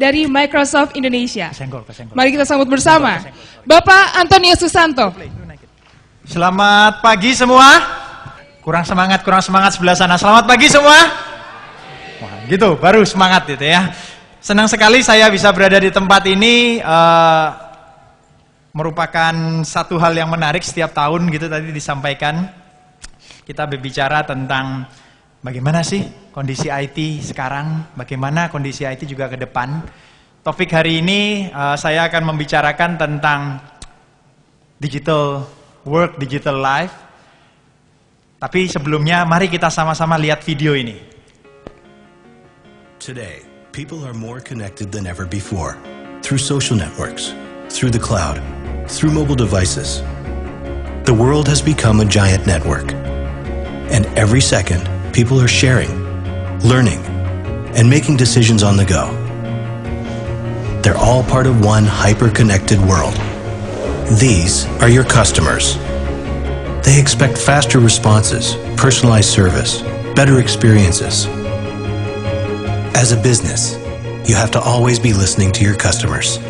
dari Microsoft Indonesia. Kesenggol. Mari kita sambut bersama Bapak Antonio Susanto. Selamat pagi semua. Kurang semangat sebelah sana. Selamat pagi semua. Wah, gitu, baru semangat gitu ya. Senang sekali saya bisa berada di tempat ini. Merupakan satu hal yang menarik setiap tahun gitu tadi disampaikan. Kita berbicara tentang bagaimana sih kondisi IT sekarang, bagaimana kondisi IT juga ke depan. Topik hari ini saya akan membicarakan tentang digital work, digital life. Tapi sebelumnya mari kita sama-sama lihat video ini. Today, people are more connected than ever before. Through social networks, through the cloud, through mobile devices. The world has become a giant network. And every second, people are sharing, learning, and making decisions on the go. They're all part of one hyper-connected world. These are your customers. They expect faster responses, personalized service, better experiences. As a business, you have to always be listening to your customers.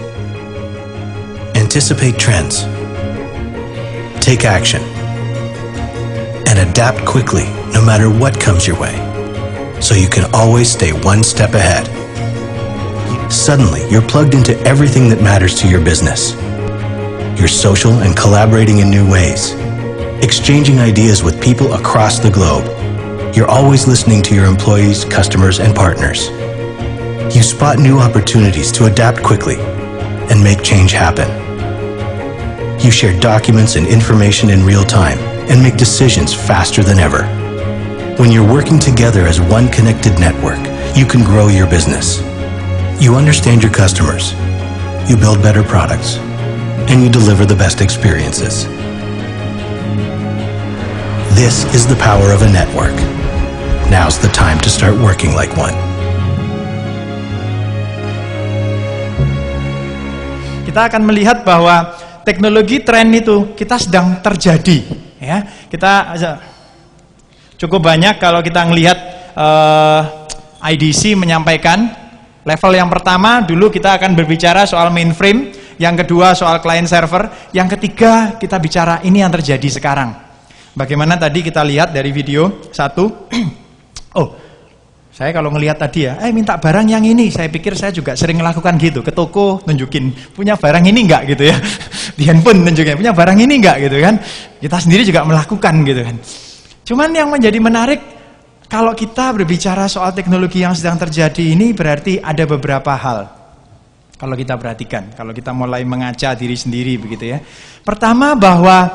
Anticipate trends, take action, and adapt quickly no matter what comes your way, so you can always stay one step ahead. Suddenly, you're plugged into everything that matters to your business. You're social and collaborating in new ways, exchanging ideas with people across the globe. You're always listening to your employees, customers, and partners. You spot new opportunities to adapt quickly and make change happen. You share documents and information in real time and make decisions faster than ever. When you're working together as one connected network, you can grow your business. You understand your customers, you build better products, and you deliver the best experiences. This is the power of a network. Now's the time to start working like one. Kita akan melihat bahwa teknologi tren itu kita sedang terjadi, ya. Kita cukup banyak kalau kita melihat IDC menyampaikan level yang pertama dulu kita akan berbicara soal mainframe, yang kedua soal client server, yang ketiga kita bicara ini yang terjadi sekarang. Bagaimana tadi kita lihat dari video satu, saya kalau ngelihat tadi ya, minta barang yang ini, saya pikir saya juga sering melakukan gitu, ke toko tunjukin, punya barang ini enggak gitu ya, di handphone tunjukin, punya barang ini enggak gitu kan, kita sendiri juga melakukan gitu kan. Cuman yang menjadi menarik, kalau kita berbicara soal teknologi yang sedang terjadi ini berarti ada beberapa hal, kalau kita perhatikan, kalau kita mulai mengaca diri sendiri begitu ya. Pertama bahwa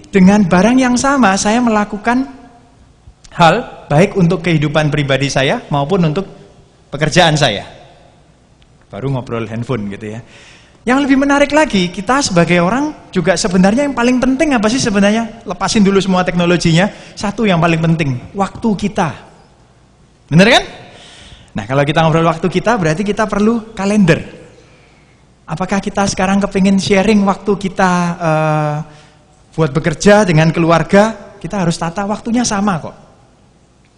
dengan barang yang sama saya melakukan hal baik untuk kehidupan pribadi saya maupun untuk pekerjaan saya. Baru ngobrol handphone gitu ya. Yang lebih menarik lagi, kita sebagai orang juga sebenarnya yang paling penting apa sih sebenarnya? Lepasin dulu semua teknologinya. Satu yang paling penting, waktu kita. Bener kan? Nah, kalau kita ngobrol waktu kita berarti kita perlu kalender. Apakah kita sekarang kepingin sharing waktu kita buat bekerja dengan keluarga, kita harus tata waktunya sama kok.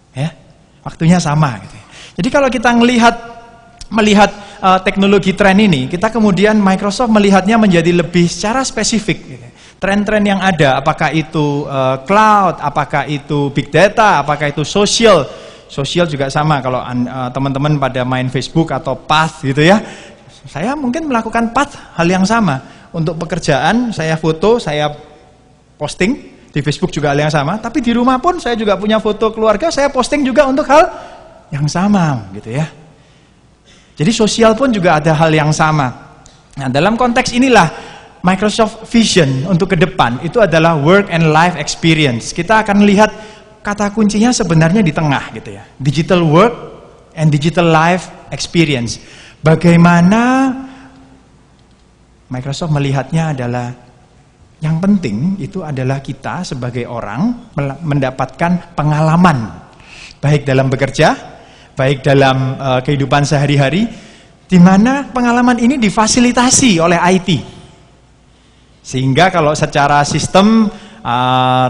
Ya, waktunya sama gitu. Jadi kalau kita melihat teknologi tren ini, kita kemudian Microsoft melihatnya menjadi lebih secara spesifik gitu. Tren-tren yang ada, apakah itu cloud, apakah itu big data, apakah itu social juga sama. Kalau teman-teman pada main Facebook atau Path gitu ya, saya mungkin melakukan Path hal yang sama. Untuk pekerjaan saya foto, saya posting di Facebook juga hal yang sama, tapi di rumah pun saya juga punya foto keluarga, saya posting juga untuk hal yang sama gitu ya. Jadi sosial pun juga ada hal yang sama. Nah, dalam konteks inilah Microsoft Vision untuk ke depan itu adalah work and life experience. Kita akan lihat kata kuncinya sebenarnya di tengah gitu ya. Digital work and digital life experience. Bagaimana Microsoft melihatnya adalah yang penting itu adalah kita sebagai orang mendapatkan pengalaman baik dalam bekerja, baik dalam kehidupan sehari-hari, di mana pengalaman ini difasilitasi oleh IT. Sehingga kalau secara sistem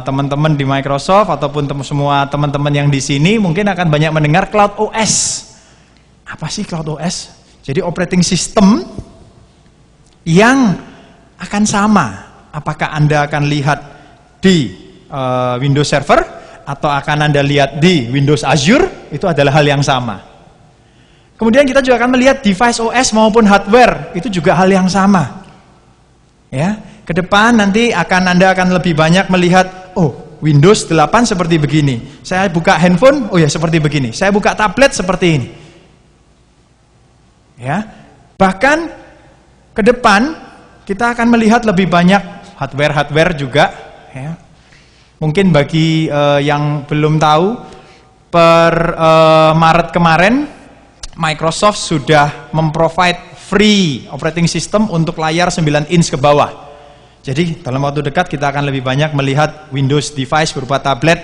teman-teman di Microsoft ataupun semua teman-teman yang di sini mungkin akan banyak mendengar Cloud OS. Apa sih Cloud OS? Jadi operating system yang akan sama. Apakah Anda akan lihat di Windows Server atau akan Anda lihat di Windows Azure, itu adalah hal yang sama. Kemudian kita juga akan melihat device OS maupun hardware, itu juga hal yang sama. Ya, ke depan nanti Anda akan lebih banyak melihat, oh, Windows 8 seperti begini. Saya buka handphone, oh ya seperti begini. Saya buka tablet seperti ini. Ya. Bahkan ke depan kita akan melihat lebih banyak hardware juga, ya. Mungkin bagi yang belum tahu, per Maret kemarin Microsoft sudah memprovide free operating system untuk layar 9 inch ke bawah. Jadi dalam waktu dekat kita akan lebih banyak melihat Windows device berupa tablet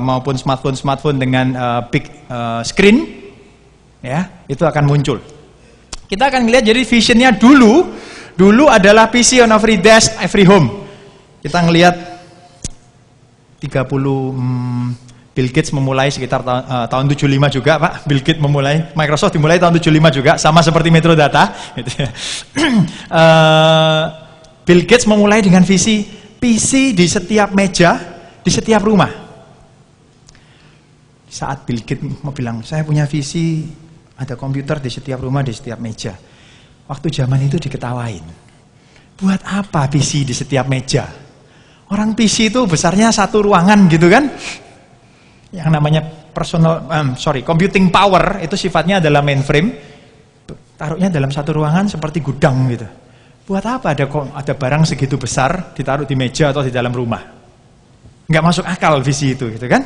maupun smartphone dengan big screen, ya, itu akan muncul. Kita akan melihat jadi visionnya dulu adalah PC on every desk, every home. Kita ngelihat 30 Bill Gates memulai sekitar tahun 75 juga, Pak. Bill Gates memulai, Microsoft dimulai tahun 75 juga, sama seperti Metrodata. Gitu ya. Bill Gates memulai dengan visi PC di setiap meja, di setiap rumah. Saat Bill Gates mau bilang, saya punya visi ada komputer di setiap rumah, di setiap meja. Waktu zaman itu diketawain. Buat apa PC di setiap meja? Orang PC itu besarnya satu ruangan gitu kan? Yang namanya computing power itu sifatnya adalah mainframe, taruhnya dalam satu ruangan seperti gudang gitu. Buat apa ada barang segitu besar ditaruh di meja atau di dalam rumah? Nggak masuk akal visi itu gitu kan?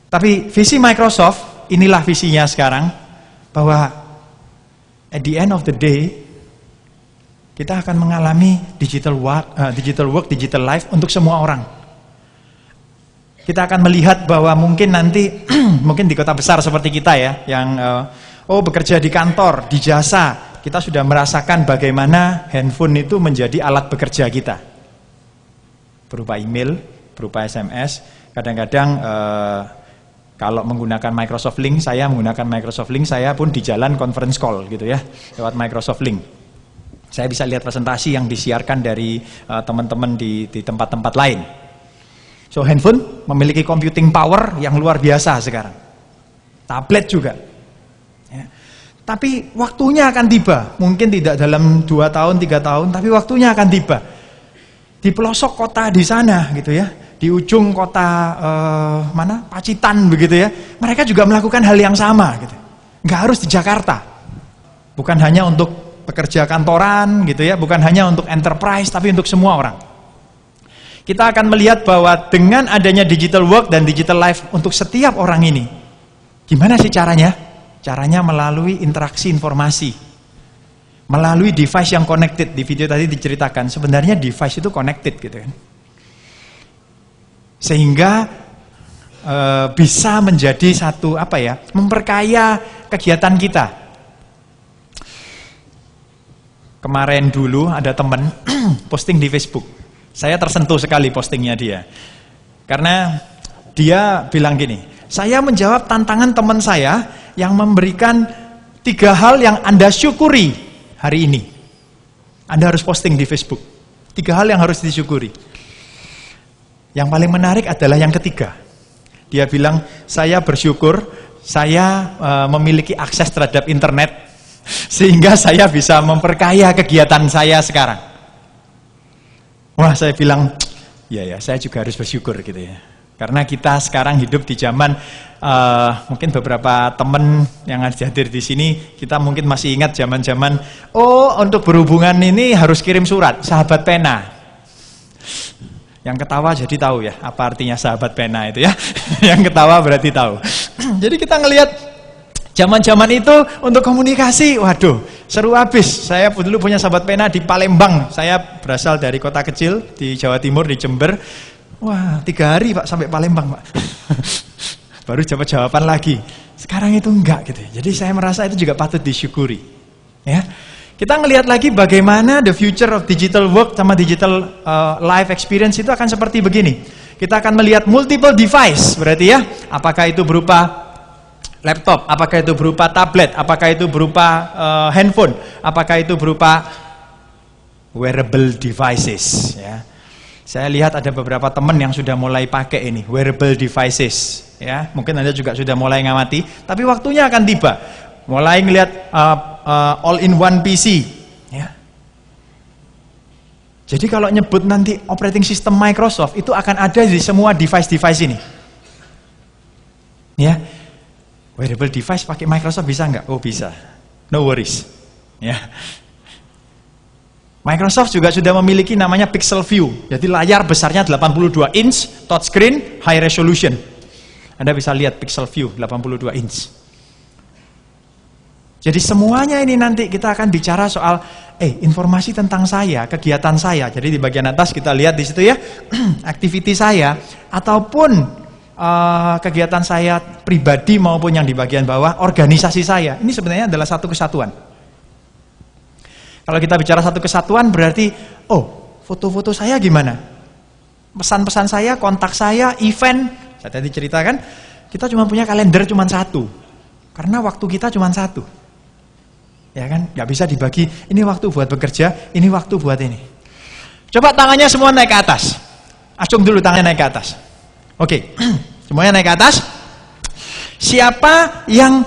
Tapi visi Microsoft, inilah visinya sekarang, bahwa at the end of the day kita akan mengalami digital work, digital life untuk semua orang. Kita akan melihat bahwa mungkin nanti, mungkin di kota besar seperti kita ya, yang bekerja di kantor, di jasa, kita sudah merasakan bagaimana handphone itu menjadi alat bekerja kita. Berupa email, berupa SMS, kadang-kadang kalau menggunakan Microsoft Link, saya menggunakan Microsoft Link, saya pun di jalan conference call gitu ya, lewat Microsoft Link. Saya bisa lihat presentasi yang disiarkan dari teman-teman di tempat-tempat lain. So handphone memiliki computing power yang luar biasa sekarang. Tablet juga. Ya. Tapi waktunya akan tiba. Mungkin tidak dalam 2 tahun, 3 tahun, tapi waktunya akan tiba. Di pelosok kota di sana gitu ya. Di ujung kota Pacitan begitu ya. Mereka juga melakukan hal yang sama gitu. Nggak harus di Jakarta. Bukan hanya untuk pekerja kantoran gitu ya, bukan hanya untuk enterprise, tapi untuk semua orang. Kita akan melihat bahwa dengan adanya digital work dan digital life untuk setiap orang ini, gimana sih caranya? Caranya melalui interaksi informasi, melalui device yang connected. Di video tadi diceritakan, sebenarnya device itu connected gitu kan. Sehingga bisa menjadi satu memperkaya kegiatan kita. Kemarin dulu ada teman posting di Facebook. Saya tersentuh sekali postingnya dia. Karena dia bilang gini, saya menjawab tantangan teman saya yang memberikan 3 hal yang Anda syukuri hari ini. Anda harus posting di Facebook. 3 hal yang harus disyukuri. Yang paling menarik adalah yang ketiga. Dia bilang, saya bersyukur saya memiliki akses terhadap internet sehingga saya bisa memperkaya kegiatan saya sekarang. Wah, saya bilang, ya saya juga harus bersyukur gitu ya. Karena kita sekarang hidup di zaman, mungkin beberapa teman yang hadir di sini, kita mungkin masih ingat zaman-zaman, untuk berhubungan ini harus kirim surat, sahabat pena. Yang ketawa jadi tahu ya, apa artinya sahabat pena itu ya. Yang ketawa berarti tahu. Jadi kita ngelihat zaman-zaman itu untuk komunikasi, waduh, seru habis. Saya dulu punya sahabat pena di Palembang. Saya berasal dari kota kecil di Jawa Timur, di Jember. Wah, 3 hari Pak sampai Palembang Pak. Baru jawaban lagi. Sekarang itu enggak gitu. Jadi saya merasa itu juga patut disyukuri. Ya. Kita ngelihat lagi bagaimana the future of digital work sama digital life experience itu akan seperti begini. Kita akan melihat multiple device, berarti ya. Apakah itu berupa laptop, apakah itu berupa tablet, apakah itu berupa handphone, apakah itu berupa wearable devices. Ya. Saya lihat ada beberapa teman yang sudah mulai pakai ini, wearable devices. Ya. Mungkin Anda juga sudah mulai ngamati, tapi waktunya akan tiba. Mulai ngelihat all-in-one PC. Ya. Jadi kalau nyebut nanti operating system Microsoft, itu akan ada di semua device-device ini. Ya. Wearable device pakai Microsoft bisa nggak? Oh bisa, no worries. Ya. Microsoft juga sudah memiliki namanya Pixel View. Jadi layar besarnya 82 inch, touchscreen, high resolution. Anda bisa lihat Pixel View 82 inch. Jadi semuanya ini nanti kita akan bicara soal informasi tentang saya, kegiatan saya. Jadi di bagian atas kita lihat di situ ya, activity saya ataupun kegiatan saya pribadi maupun yang di bagian bawah, organisasi saya. Ini sebenarnya adalah satu kesatuan. Kalau kita bicara satu kesatuan berarti, foto-foto saya gimana? Pesan-pesan saya, kontak saya, event. Saya tadi ceritakan, kita cuma punya kalender cuma satu. Karena waktu kita cuma satu. Ya kan? Nggak bisa dibagi, ini waktu buat bekerja, ini waktu buat ini. Coba tangannya semua naik ke atas. Acung dulu tangannya naik ke atas. Oke, semuanya naik ke atas. Siapa yang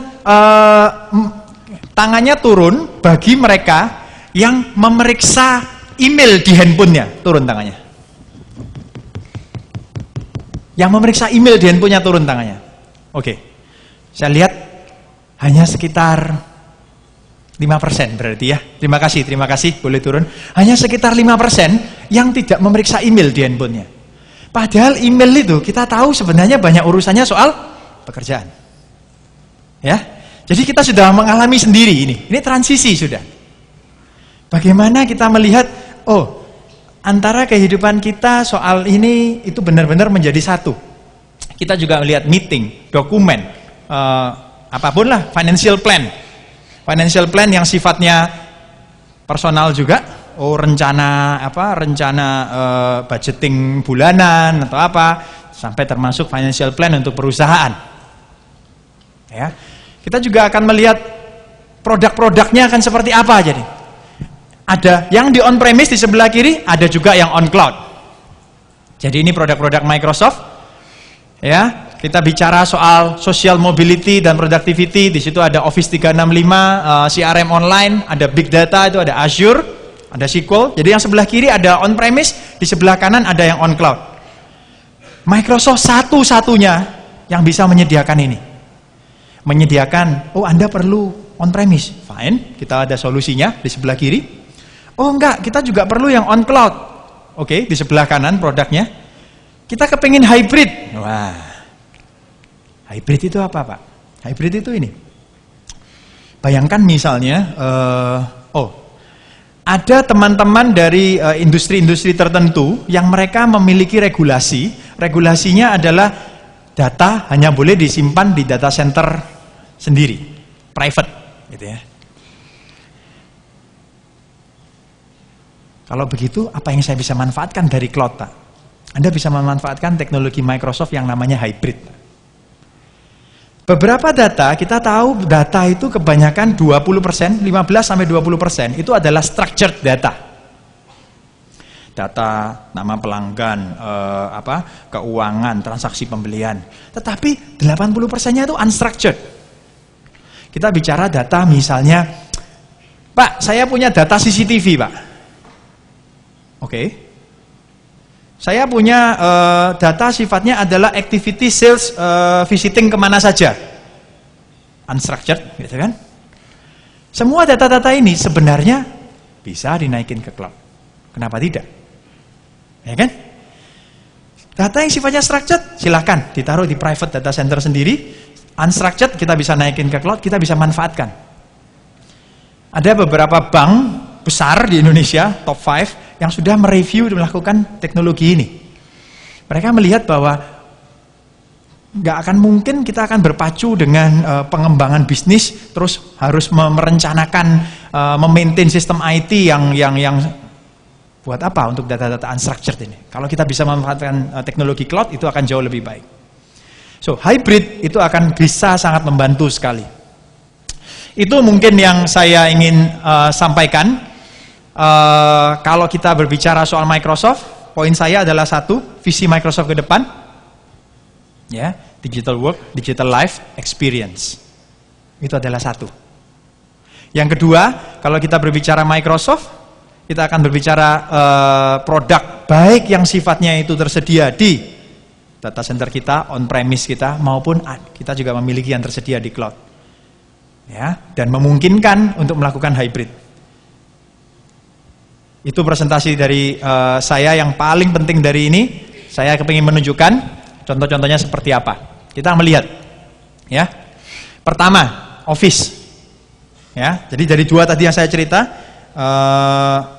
tangannya turun bagi mereka yang memeriksa email di handphonenya, turun tangannya. Yang memeriksa email di handphonenya, turun tangannya. Oke, saya lihat hanya sekitar 5% berarti ya. Terima kasih, boleh turun. Hanya sekitar 5% yang tidak memeriksa email di handphonenya. Padahal email itu kita tahu sebenarnya banyak urusannya soal pekerjaan. Ya, jadi kita sudah mengalami sendiri ini. Ini transisi sudah. Bagaimana kita melihat, antara kehidupan kita soal ini itu benar-benar menjadi satu. Kita juga melihat meeting, dokumen, apapun lah, financial plan. Financial plan yang sifatnya personal juga. Rencana budgeting bulanan atau apa, sampai termasuk financial plan untuk perusahaan. Ya. Kita juga akan melihat produk-produknya akan seperti apa jadi. Ada yang di on premise di sebelah kiri, ada juga yang on cloud. Jadi ini produk-produk Microsoft. Ya, kita bicara soal social mobility dan productivity. Di situ ada Office 365, CRM online, ada big data, itu ada Azure, ada SQL. Jadi yang sebelah kiri ada on premise, di sebelah kanan ada yang on cloud. Microsoft satu-satunya yang bisa menyediakan ini. Menyediakan, Anda perlu on premise, fine, kita ada solusinya di sebelah kiri. Enggak, kita juga perlu yang on cloud. Oke, di sebelah kanan produknya. Kita kepingin hybrid. Wah, hybrid itu apa, Pak? Hybrid itu ini. Bayangkan misalnya, ada teman-teman dari industri-industri tertentu yang mereka memiliki regulasi. Regulasinya adalah data hanya boleh disimpan di data center sendiri, private, gitu ya. Kalau begitu, apa yang saya bisa manfaatkan dari cloud, Pak? Anda bisa memanfaatkan teknologi Microsoft yang namanya hybrid. Beberapa data, kita tahu data itu kebanyakan 20%, 15-20% itu adalah structured data. Data nama pelanggan, keuangan, transaksi pembelian. Tetapi 80%-nya itu unstructured. Kita bicara data misalnya, Pak, saya punya data CCTV, Pak. Oke. Saya punya data sifatnya adalah activity sales visiting kemana saja. Unstructured, gitu kan? Semua data-data ini sebenarnya bisa dinaikin ke cloud. Kenapa tidak? Ya kan? Data yang sifatnya structured, silakan ditaruh di private data center sendiri. Unstructured kita bisa naikin ke cloud, kita bisa manfaatkan. Ada beberapa bank besar di Indonesia, top 5, yang sudah mereview dan melakukan teknologi ini. Mereka melihat bahwa nggak akan mungkin kita akan berpacu dengan pengembangan bisnis, terus harus merencanakan, memaintain sistem IT yang buat apa untuk data-data unstructured ini. Kalau kita bisa memanfaatkan teknologi cloud, itu akan jauh lebih baik. So, hybrid itu akan bisa sangat membantu sekali. Itu mungkin yang saya ingin sampaikan. Kalau kita berbicara soal Microsoft, poin saya adalah satu, visi Microsoft ke depan, ya, digital work, digital life experience. Itu adalah satu. Yang kedua, kalau kita berbicara Microsoft, kita akan berbicara produk baik yang sifatnya itu tersedia di data center kita, on-premise kita, maupun kita juga memiliki yang tersedia di cloud. Ya, dan memungkinkan untuk melakukan hybrid. Itu presentasi dari saya yang paling penting dari ini. Saya kepingin menunjukkan contoh-contohnya seperti apa. Kita melihat, ya. Pertama, Office. Ya, jadi dari dua tadi yang saya cerita,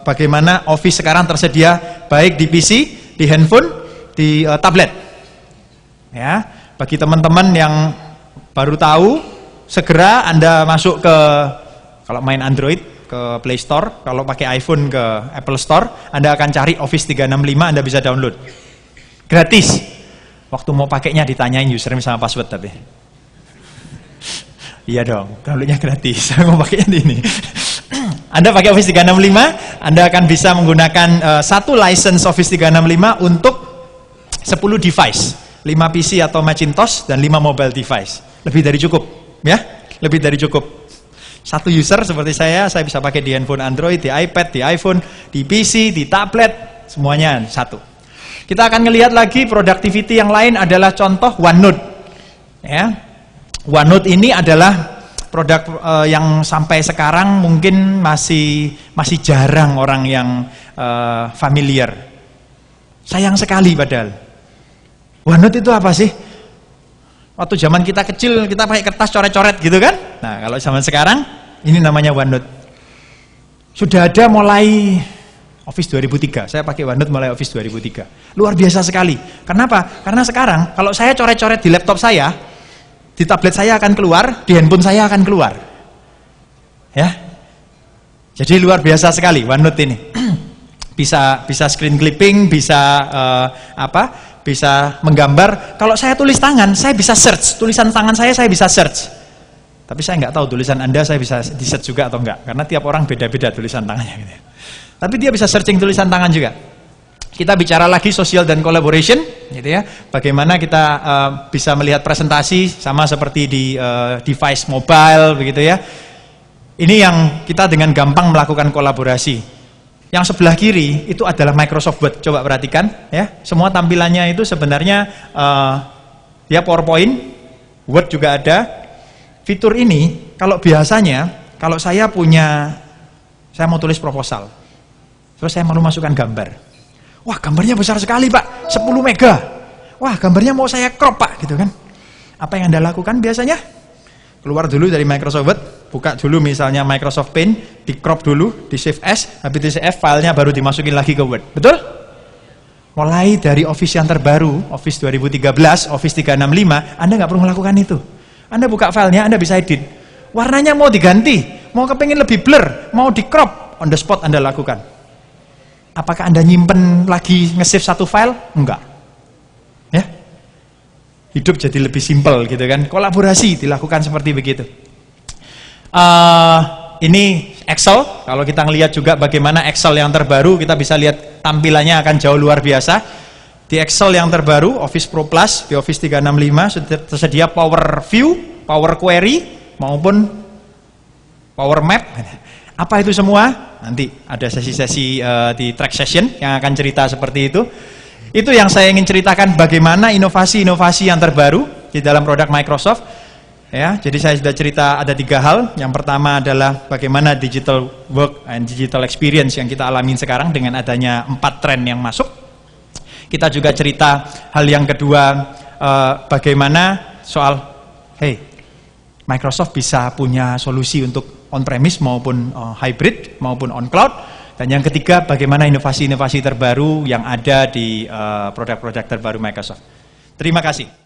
bagaimana Office sekarang tersedia baik di PC, di handphone, di tablet. Ya, bagi teman-teman yang baru tahu, segera Anda masuk ke, kalau main Android, ke Play Store, kalau pakai iPhone ke Apple Store, Anda akan cari Office 365, Anda bisa download. Gratis. Waktu mau pakainya ditanyain username sama password tapi. Iya dong, downloadnya gratis. Saya mau pakainya di ini. Anda pakai Office 365, Anda akan bisa menggunakan satu license Office 365 untuk 10 device. 5 PC atau Macintosh dan 5 mobile device. Lebih dari cukup, ya? Lebih dari cukup. Satu user seperti saya bisa pakai di handphone Android, di iPad, di iPhone, di PC, di tablet, semuanya satu. Kita akan melihat lagi productivity yang lain adalah contoh OneNote. Ya. OneNote ini adalah produk yang sampai sekarang mungkin masih jarang orang yang familiar. Sayang sekali padahal. OneNote itu apa sih? Waktu zaman kita kecil, kita pakai kertas coret-coret gitu kan? Nah, kalau zaman sekarang, ini namanya OneNote. Sudah ada mulai Office 2003. Saya pakai OneNote mulai Office 2003. Luar biasa sekali. Kenapa? Karena sekarang, kalau saya coret-coret di laptop saya, di tablet saya akan keluar, di handphone saya akan keluar. Ya. Jadi luar biasa sekali OneNote ini. bisa screen clipping, bisa bisa menggambar. Kalau saya tulis tangan, saya bisa search. Tulisan tangan saya bisa search. Tapi saya nggak tahu tulisan Anda saya bisa di search juga atau enggak. Karena tiap orang beda-beda tulisan tangannya. Gitu. Tapi dia bisa searching tulisan tangan juga. Kita bicara lagi social dan collaboration, gitu ya. Bagaimana kita bisa melihat presentasi sama seperti di device mobile, begitu ya. Ini yang kita dengan gampang melakukan kolaborasi. Yang sebelah kiri itu adalah Microsoft Word. Coba perhatikan ya. Semua tampilannya itu sebenarnya ya PowerPoint, Word juga ada. Fitur ini kalau biasanya kalau saya mau tulis proposal. Terus saya mau masukkan gambar. Wah, gambarnya besar sekali, Pak. 10 mega. Wah, gambarnya mau saya crop, Pak, gitu kan. Apa yang Anda lakukan biasanya? Keluar dulu dari Microsoft Word, buka dulu misalnya Microsoft Paint, di crop dulu, di Shift S, habis di save filenya baru dimasukin lagi ke Word. Betul? Mulai dari Office yang terbaru, Office 2013, Office 365, Anda nggak perlu melakukan itu. Anda buka filenya, Anda bisa edit. Warnanya mau diganti, mau kepengin lebih blur, mau di crop, on the spot Anda lakukan. Apakah Anda nyimpen lagi nge-save satu file? Enggak. Ya? Hidup jadi lebih simpel gitu kan. Kolaborasi dilakukan seperti begitu. Ini Excel. Kalau kita ngelihat juga bagaimana Excel yang terbaru, kita bisa lihat tampilannya akan jauh luar biasa. Di Excel yang terbaru, Office Pro Plus, di Office 365 sudah tersedia Power View, Power Query, maupun Power Map. Apa itu semua? Nanti ada sesi-sesi di track session yang akan cerita seperti itu. Itu yang saya ingin ceritakan bagaimana inovasi-inovasi yang terbaru di dalam produk Microsoft. Ya, jadi saya sudah cerita ada 3 hal. Yang pertama adalah bagaimana digital work and digital experience yang kita alami sekarang dengan adanya 4 tren yang masuk. Kita juga cerita hal yang kedua, bagaimana soal, Microsoft bisa punya solusi untuk on-premise maupun hybrid maupun on-cloud. Dan yang ketiga, bagaimana inovasi-inovasi terbaru yang ada di produk-produk terbaru Microsoft. Terima kasih.